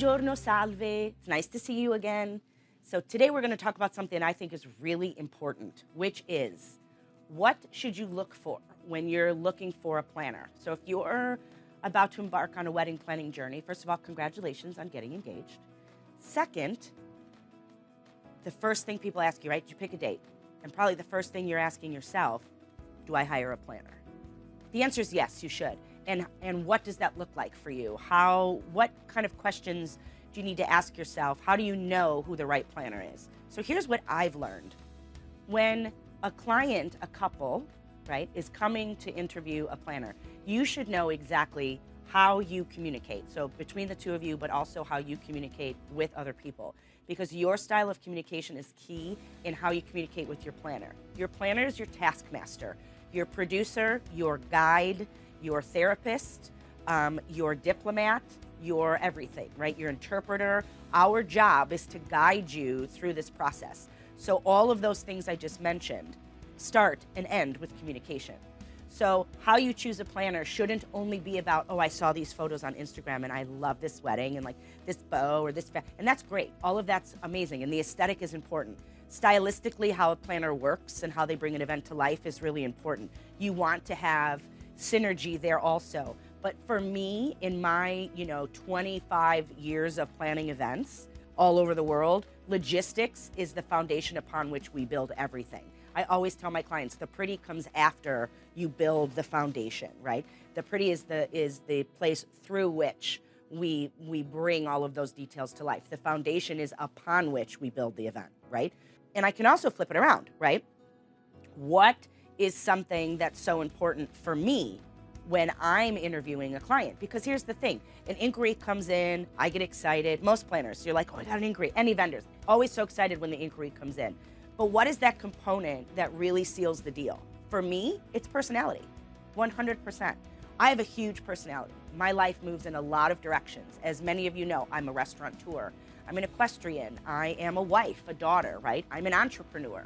Buongiorno, salve. It's nice to see you again. So today we're going to talk about something I think is really important, which is what should you look for when you're looking for a planner? So if you're about to embark on a wedding planning journey, first of all, congratulations on getting engaged. Second, the first thing people ask you, right? You pick a date. And probably the first thing you're asking yourself, do I hire a planner? The answer is yes, you should. And what does that look like for you? What kind of questions do you need to ask yourself? How do you know who the right planner is? So here's what I've learned. When a client, a couple, right, is coming to interview a planner, you should know exactly how you communicate. So between the two of you, but also how you communicate with other people. Because your style of communication is key in how you communicate with your planner. Your planner is your taskmaster, your producer, your guide, your therapist, your diplomat, your everything, right? Your interpreter. Our job is to guide you through this process. So all of those things I just mentioned start and end with communication. So how you choose a planner shouldn't only be about, oh, I saw these photos on Instagram and I love this wedding and like this bow or this, and that's great. All of that's amazing. And the aesthetic is important. Stylistically, how a planner works and how they bring an event to life is really important. You want to have synergy there also. But for me, in my 25 years of planning events all over the world, logistics is the foundation upon which we build everything. I always tell my clients, the pretty comes after you build the foundation, right? The pretty is the place through which we bring all of those details to life. The foundation is upon which we build the event, right? And I can also flip it around, right? What is something that's so important for me when I'm interviewing a client? Because here's the thing, an inquiry comes in, I get excited. Most planners, you're like, oh, I got an inquiry. Any vendors, always so excited when the inquiry comes in. But what is that component that really seals the deal? For me, it's personality, 100%. I have a huge personality. My life moves in a lot of directions. As many of you know, I'm a restaurateur. I'm an equestrian. I am a wife, a daughter, right? I'm an entrepreneur.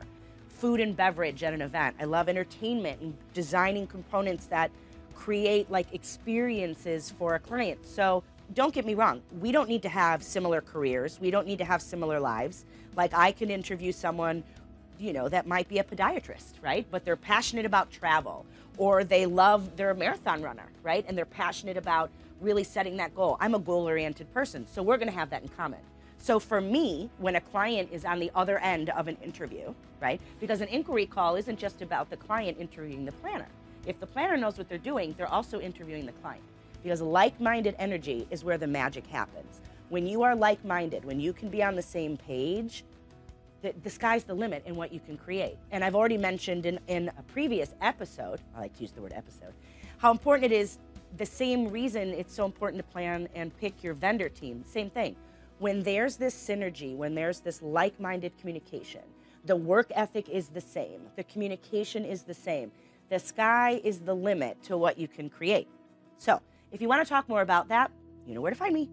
Food and beverage at an event. I love entertainment and designing components that create like experiences for a client. So don't get me wrong. We don't need to have similar careers. We don't need to have similar lives. Like I can interview someone, that might be a podiatrist, right? But they're passionate about travel, or they're a marathon runner, right? And they're passionate about really setting that goal. I'm a goal-oriented person, so we're gonna have that in common. So for me, when a client is on the other end of an interview, right? Because an inquiry call isn't just about the client interviewing the planner. If the planner knows what they're doing, they're also interviewing the client. Because like-minded energy is where the magic happens. When you are like-minded, when you can be on the same page, the sky's the limit in what you can create. And I've already mentioned in a previous episode, I like to use the word episode, how important it is, the same reason it's so important to plan and pick your vendor team, same thing. When there's this synergy, when there's this like-minded communication, the work ethic is the same, the communication is the same, the sky is the limit to what you can create. So if you want to talk more about that, you know where to find me.